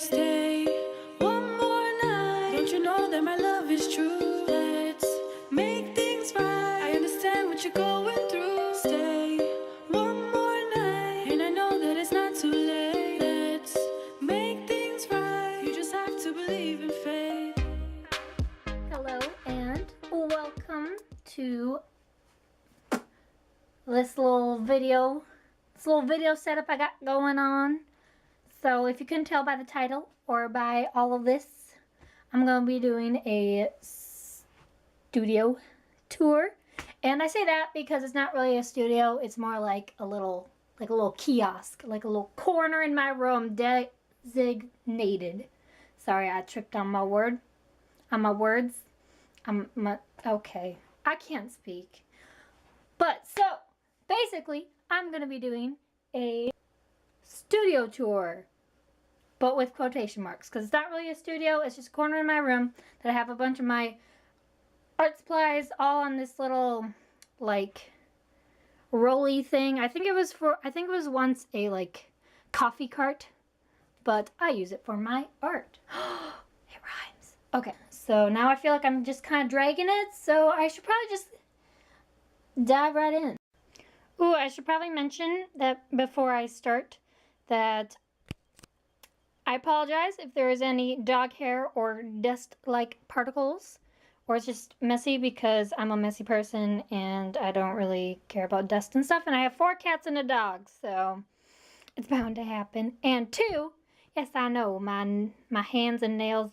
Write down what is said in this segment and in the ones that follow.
Stay one more night. Don't you know that my love is true? Let's make things right. I understand what you're going through. Stay one more night, and I know that it's not too late. Let's make things right. You just have to believe in fate. Hello and welcome to this little video setup I got going on. So if you couldn't tell by the title or by all of this, I'm going to be doing a studio tour. And I say that because it's not really a studio, it's more like a little kiosk, like a little corner in my room designated. Sorry, I tripped on my words. Okay, I can't speak. But so basically, I'm going to be doing a studio tour, but with quotation marks, because it's not really a studio, it's just a corner in my room that I have a bunch of my art supplies all on this little like rolly thing. I think it was once a like coffee cart, but I use it for my art. It rhymes. Okay, so now I feel like I'm just kind of dragging it, so I should probably just dive right in. Ooh, I should probably mention that before I start that I apologize if there is any dog hair or dust-like particles, or it's just messy because I'm a messy person and I don't really care about dust and stuff, and I have 4 cats and a dog, so it's bound to happen. And 2, yes, I know, my hands and nails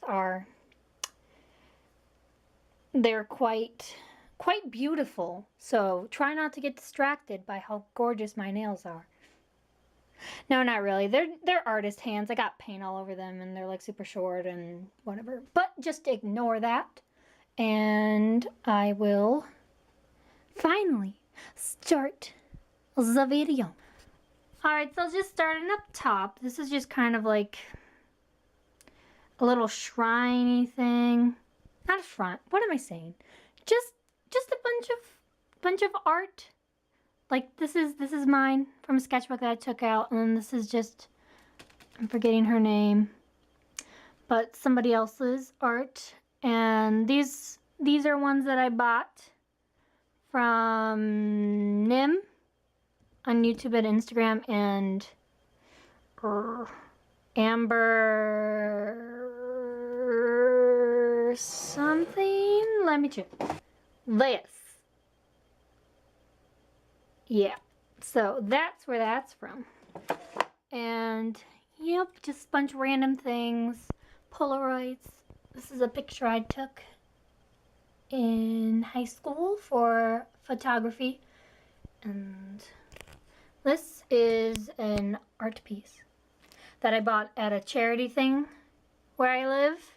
they're quite beautiful, so try not to get distracted by how gorgeous my nails are. No, not really. They're artist hands. I got paint all over them and they're like super short and whatever. But just ignore that. And I will finally start the video. Alright, so just starting up top. This is just kind of like a little shriney thing. Not a shrine. What am I saying? Just a bunch of art. Like this is mine from a sketchbook that I took out, and then this is just, I'm forgetting her name, but somebody else's art. And these are ones that I bought from Nim on YouTube and Instagram, and Amber something. Let me check. This. Yeah, so that's where that's from. And yep, just a bunch of random things. Polaroids. This is a picture I took in high school for photography. And this is an art piece that I bought at a charity thing where I live.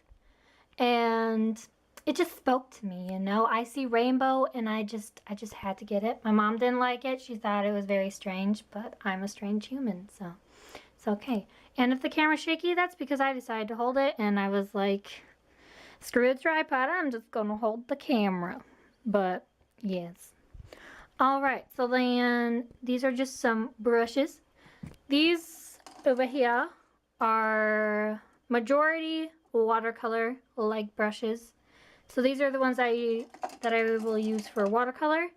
And it just spoke to me, you know. I see rainbow and I just had to get it. My mom didn't like it. She thought it was very strange, but I'm a strange human, so it's okay. And if the camera's shaky, that's because I decided to hold it and I was like, screw the tripod, I'm just gonna hold the camera. But yes. Alright, so then these are just some brushes. These over here are majority watercolor like brushes. So these are the ones that I will use for watercolor,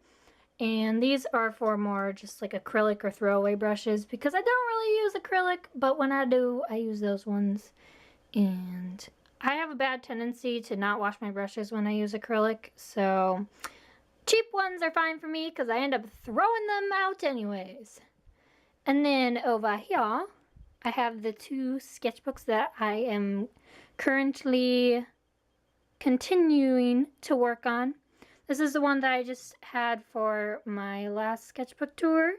and these are for more just like acrylic or throwaway brushes because I don't really use acrylic, but when I do, I use those ones. And I have a bad tendency to not wash my brushes when I use acrylic, so cheap ones are fine for me because I end up throwing them out anyways. And then over here, I have the 2 sketchbooks that I am currently continuing to work on. This is the one that I just had for my last sketchbook tour,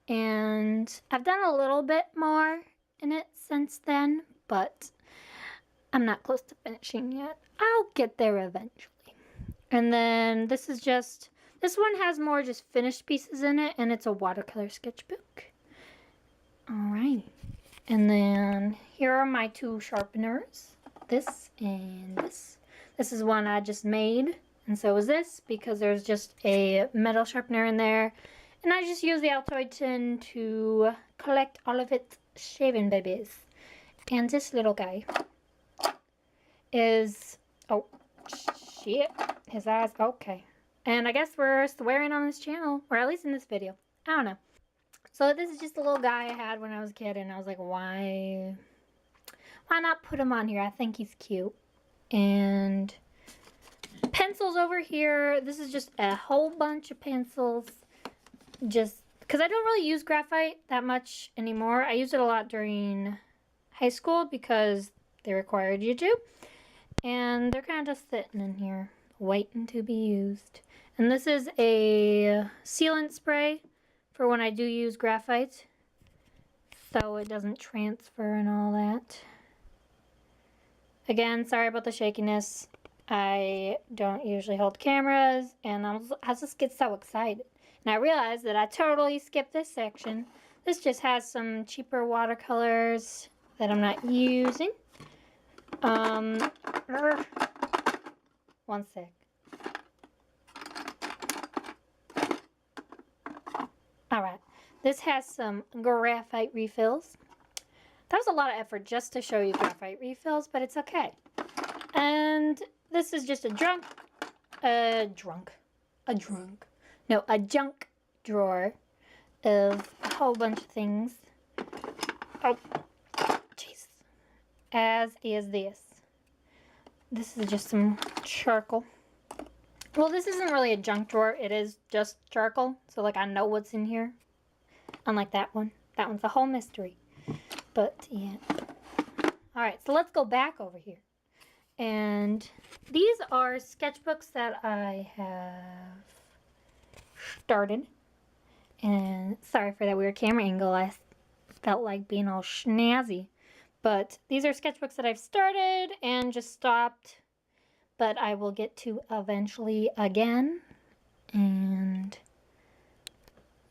and I've done a little bit more in it since then, but I'm not close to finishing yet. I'll get there eventually. And then this one has more just finished pieces in it, and it's a watercolor sketchbook. Alright, and then here are my 2 sharpeners, this and this. This is one I just made, and so is this, because there's just a metal sharpener in there. And I just use the Altoid tin to collect all of its shaving babies. And this little guy is, oh, shit. His eyes, okay. And I guess we're swearing on this channel, or at least in this video. I don't know. So this is just a little guy I had when I was a kid, and I was like, why not put him on here? I think he's cute. And pencils over here. This is just a whole bunch of pencils. Just because I don't really use graphite that much anymore. I used it a lot during high school because they required you to. And they're kind of just sitting in here, waiting to be used. And this is a sealant spray for when I do use graphite, so it doesn't transfer and all that. Again, sorry about the shakiness. I don't usually hold cameras, and I just get so excited. And I realized that I totally skipped this section. This just has some cheaper watercolors that I'm not using. One sec. Alright, this has some graphite refills. That was a lot of effort just to show you graphite refills, but it's okay. And this is just a junk drawer of a whole bunch of things. Oh, jeez. As is this. This is just some charcoal. Well, this isn't really a junk drawer. It is just charcoal. So, like, I know what's in here. Unlike that one. That one's a whole mystery. But, yeah. Alright, so let's go back over here. And these are sketchbooks that I have started. And sorry for that weird camera angle. I felt like being all snazzy. But these are sketchbooks that I've started and just stopped. But I will get to eventually again. And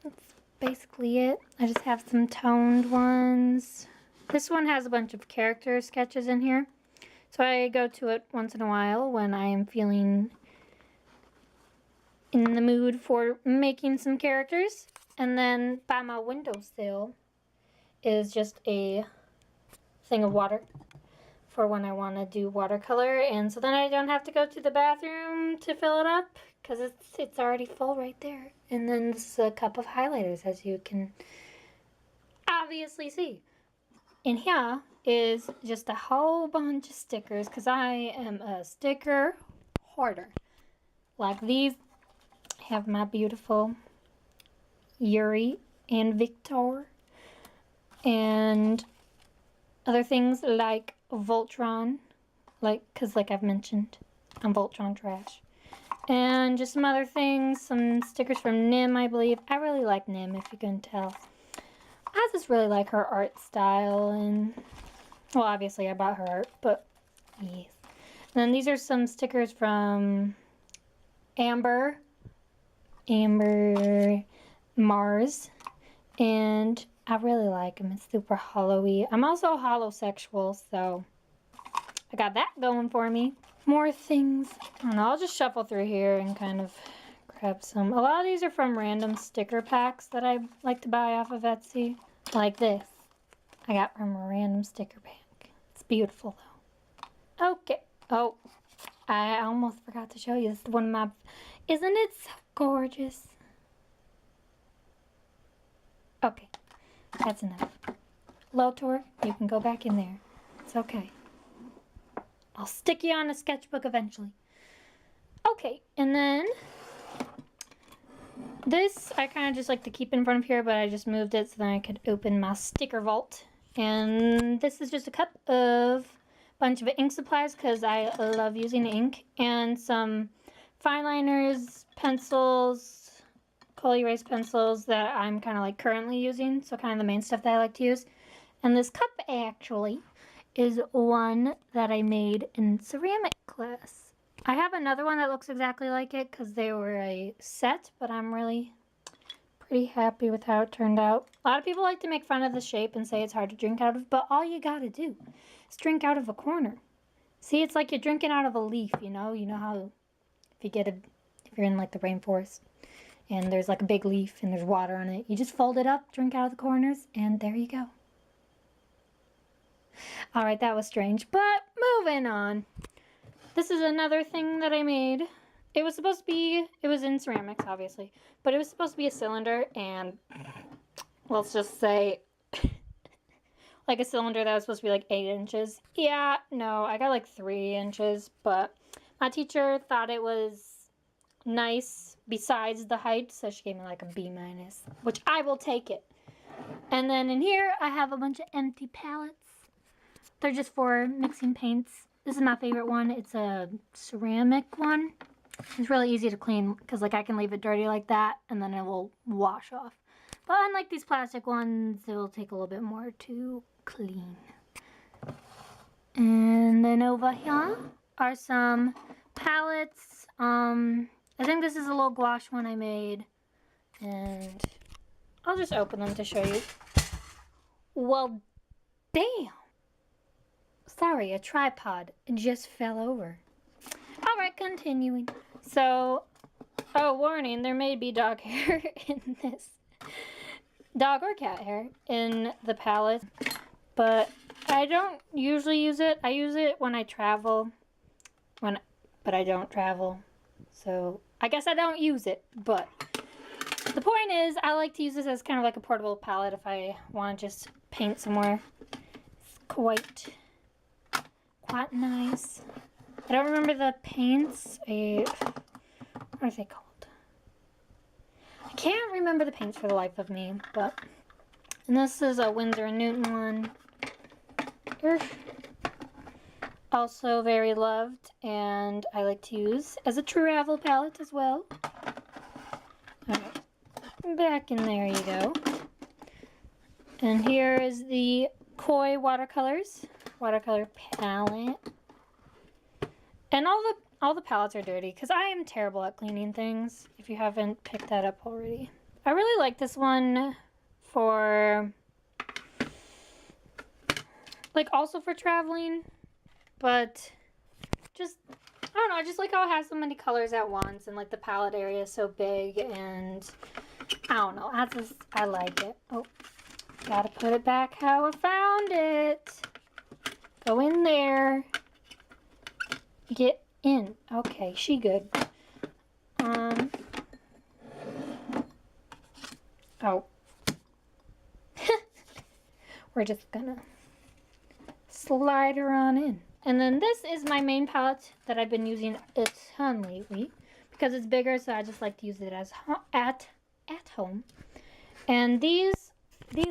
that's basically it. I just have some toned ones. This one has a bunch of character sketches in here. So I go to it once in a while when I am feeling in the mood for making some characters. And then by my windowsill is just a thing of water for when I want to do watercolor, and so then I don't have to go to the bathroom to fill it up because it's already full right there. And then this is a cup of highlighters, as you can obviously see. And here is just a whole bunch of stickers because I am a sticker hoarder. Like these have my beautiful Yuri and Victor, and other things like Voltron, because like I've mentioned, I'm Voltron trash. And just some other things, some stickers from Nim, I believe. I really like Nim, if you can tell. I just really like her art style, and, well, obviously I bought her art, but yes. And then these are some stickers from Amber Mars, and I really like them. It's super hollowy. I'm also holosexual, so I got that going for me. More things. I don't know. I'll just shuffle through here and kind of grab some. A lot of these are from random sticker packs that I like to buy off of Etsy. Like this. I got from a random sticker pack. It's beautiful, though. Okay. Oh, I almost forgot to show you. This is one of my... Isn't it so gorgeous? Okay. That's enough. Lotor, you can go back in there. It's okay. I'll stick you on a sketchbook eventually. Okay, and then this I kind of just like to keep in front of here, but I just moved it so then I could open my sticker vault. And this is just a cup of bunch of ink supplies because I love using ink, and some fine liners, pencils, coal erase pencils that I'm kind of like currently using, so kind of the main stuff that I like to use. And this cup actually is one that I made in ceramic class. I have another one that looks exactly like it because they were a set, but I'm really pretty happy with how it turned out. A lot of people like to make fun of the shape and say it's hard to drink out of, but all you gotta do is drink out of a corner. See, it's like you're drinking out of a leaf, you know? You know how if you're in like the rainforest and there's like a big leaf and there's water on it, you just fold it up, drink out of the corners, and there you go. All right, that was strange, but moving on. This is another thing that I made. It was supposed to be, it was in ceramics, obviously, but it was supposed to be a cylinder, and let's just say, like a cylinder that was supposed to be like 8 inches. Yeah, no, I got like 3 inches, but my teacher thought it was nice besides the height, so she gave me like a B minus, which I will take it. And then in here, I have a bunch of empty palettes. They're just for mixing paints. This is my favorite one. It's a ceramic one. It's really easy to clean because like I can leave it dirty like that and then it will wash off. But unlike these plastic ones, it will take a little bit more to clean. And then over here are some palettes. I think this is a little gouache one I made. And I'll just open them to show you. Well, damn. Sorry, a tripod just fell over. Alright, continuing. So, oh, warning, there may be dog hair in this. Dog or cat hair in the palette. But I don't usually use it. I use it when I travel. But I don't travel. So, I guess I don't use it. But the point is, I like to use this as kind of like a portable palette if I want to just paint somewhere. It's quite nice. I don't remember the paints. What are they called? I can't remember the paints for the life of me, but... And this is a Winsor & Newton one. Also very loved, and I like to use as a travel palette as well. Alright, back in there you go. And here is the Koi watercolor palette. And all the palettes are dirty because I am terrible at cleaning things, if you haven't picked that up already. I really like this one for, like, also for traveling, but just, I don't know, I just like how it has so many colors at once, and like the palette area is so big, and I don't know, I like it. Oh, gotta put it back how I found it. Go in there. Get in. Okay, she good. Oh. We're just gonna slide her on in. And then this is my main palette that I've been using a ton lately because it's bigger, so I just like to use it as at home. And these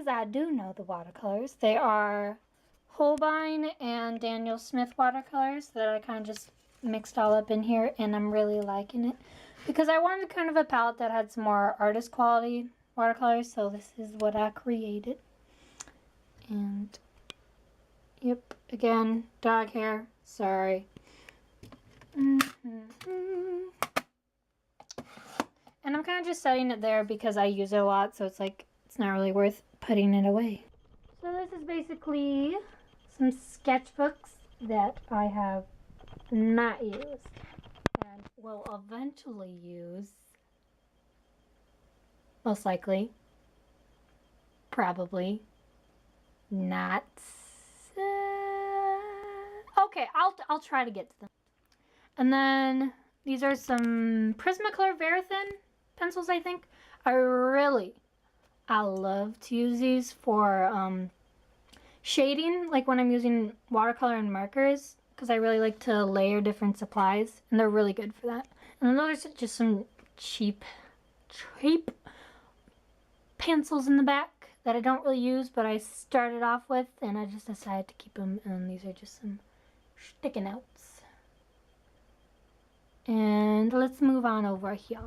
I do know the watercolors. They are Holbein and Daniel Smith watercolors that I kind of just mixed all up in here, and I'm really liking it because I wanted kind of a palette that had some more artist quality watercolors, so this is what I created. And yep, again, dog hair, sorry. And I'm kind of just setting it there because I use it a lot, so it's like it's not really worth putting it away. So this is basically some sketchbooks that I have not used and will eventually use, most likely, probably not. Okay, I'll try to get to them. And then these are some Prismacolor Verithin pencils, I think. I love to use these for shading, like when I'm using watercolor and markers, because I really like to layer different supplies, and they're really good for that. And then those are just some cheap pencils in the back that I don't really use, but I started off with, and I just decided to keep them, and these are just some sticky notes. And let's move on over here.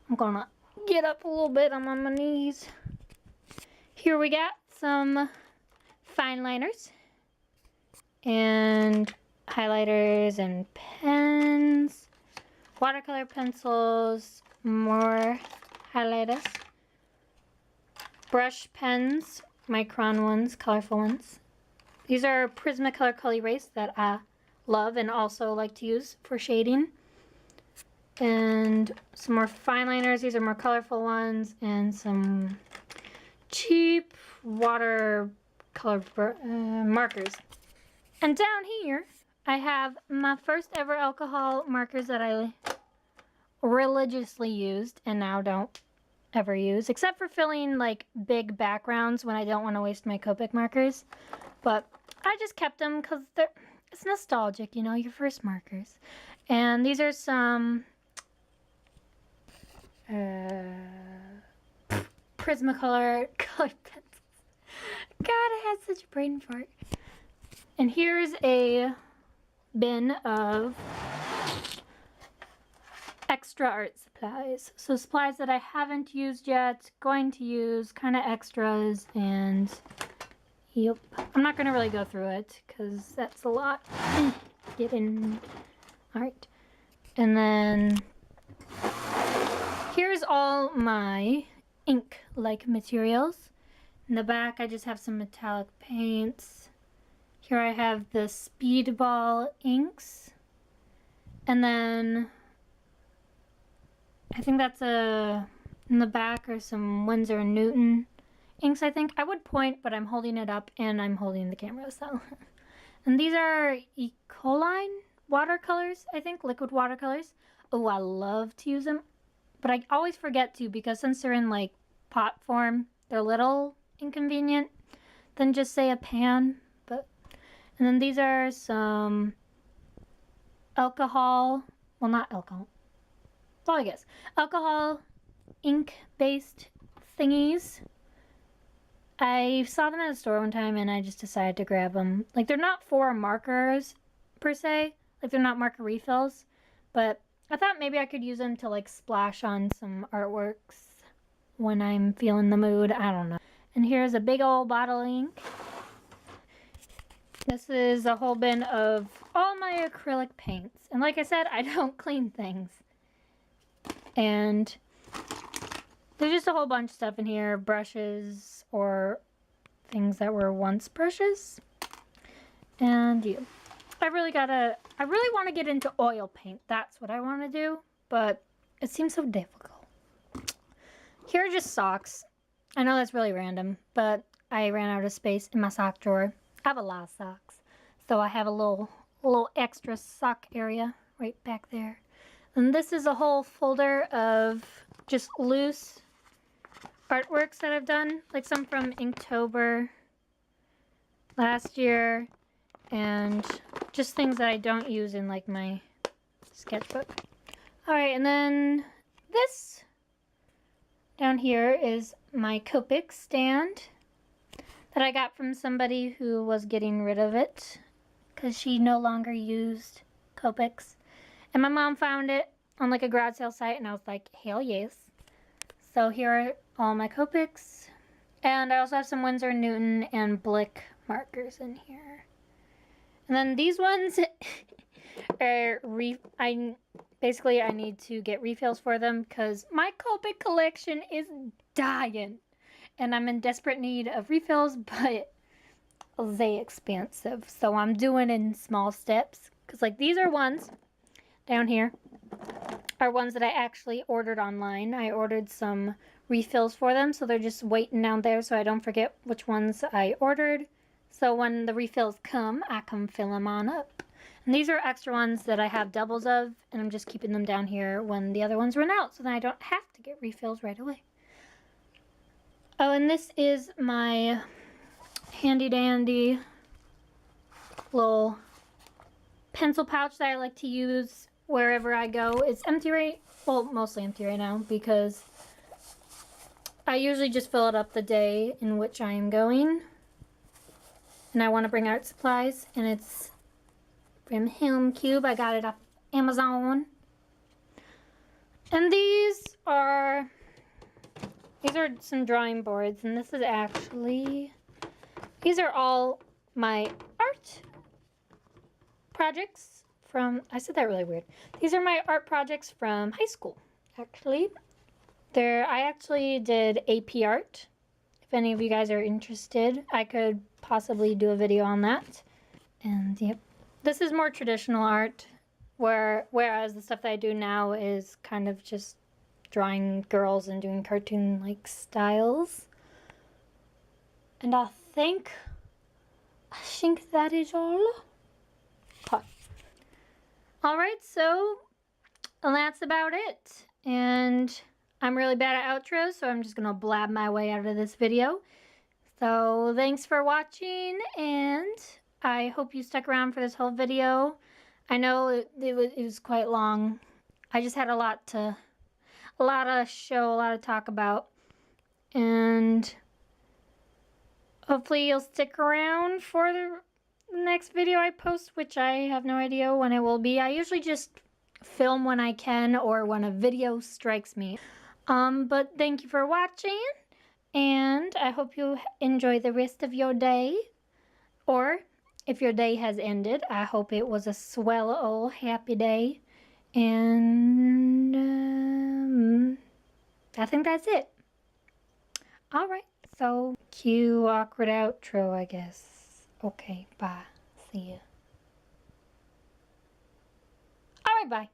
I'm gonna get up a little bit. I'm on my knees. Here we got some fine liners and highlighters and pens, watercolor pencils, more highlighters, brush pens, micron ones, colorful ones. These are Prismacolor Color Erase that I love and also like to use for shading. And some more fine liners. These are more colorful ones, and some cheap watercolor watercolor markers. And down here, I have my first ever alcohol markers that I religiously used and now don't ever use, except for filling like big backgrounds when I don't want to waste my Copic markers. But I just kept them because it's nostalgic, you know, your first markers. And these are some Prismacolor colored pencils. God, I had such a brain fart. And here's a bin of extra art supplies. So supplies that I haven't used yet, going to use, kind of extras, and yep. I'm not going to really go through it because that's a lot. Get in. Alright. And then here's all my ink-like materials. In the back, I just have some metallic paints. Here I have the Speedball inks. And then I think that's in the back are some Winsor & Newton inks, I think. I would point, but I'm holding it up and I'm holding the camera, so. And these are Ecoline watercolors, I think, liquid watercolors. Oh, I love to use them, but I always forget to because since they're in like pot form, they're a little inconvenient than just say a pan. But and then these are some alcohol, well, not alcohol, well, I guess alcohol ink based thingies. I saw them at a store one time and I just decided to grab them. Like, they're not for markers per se, like they're not marker refills, but I thought maybe I could use them to like splash on some artworks when I'm feeling the mood. I don't know. And here's a big old bottle of ink. This is a whole bin of all my acrylic paints. And like I said, I don't clean things. And there's just a whole bunch of stuff in here. Brushes or things that were once brushes. And yeah. I really want to get into oil paint. That's what I want to do. But it seems so difficult. Here are just socks. I know that's really random, but I ran out of space in my sock drawer. I have a lot of socks. So I have a little extra sock area right back there. And this is a whole folder of just loose artworks that I've done. Like some from Inktober last year. And just things that I don't use in like my sketchbook. Alright, and then this down here is my Copic stand that I got from somebody who was getting rid of it because she no longer used Copics. And my mom found it on like a garage sale site and I was like, hell yes. So here are all my Copics. And I also have some Winsor & Newton and Blick markers in here. And then these ones are I need to get refills for them because my Copic collection is dying. And I'm in desperate need of refills, but they expensive. So I'm doing it in small steps. Because like these are ones down here are ones that I actually ordered online. I ordered some refills for them. So they're just waiting down there so I don't forget which ones I ordered. So when the refills come, I can fill them on up. And these are extra ones that I have doubles of. And I'm just keeping them down here when the other ones run out. So then I don't have to get refills right away. Oh, and this is my handy dandy little pencil pouch that I like to use wherever I go. It's empty mostly empty right now because I usually just fill it up the day in which I am going. And I want to bring art supplies, and it's from Helm Cube. I got it off Amazon. And these are some drawing boards, and this is actually, these are all my art projects from, I said that really weird. These are my art projects from high school, actually. I actually did AP art. If any of you guys are interested, I could possibly do a video on that. And yep, this is more traditional art, whereas the stuff that I do now is kind of just drawing girls and doing cartoon-like styles. And I think I think that is all. Okay. Alright, so that's about it. And I'm really bad at outros, so I'm just going to blab my way out of this video. So thanks for watching, and I hope you stuck around for this whole video. I know it was quite long. I just had a lot to talk about. And hopefully you'll stick around for the next video I post, which I have no idea when it will be. I usually just film when I can or when a video strikes me. But thank you for watching, and I hope you enjoy the rest of your day. Or if your day has ended, I hope it was a swell old happy day. And I think that's it. Alright, so cue awkward outro, I guess. Okay, bye. See ya. Alright, bye.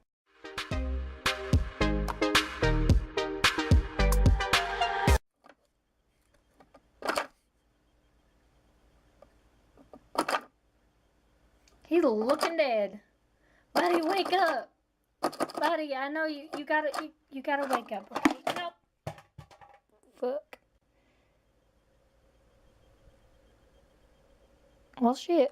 He's looking dead. Buddy, wake up. Buddy, I know you gotta wake up, okay? Nope. Fuck. Well, shit.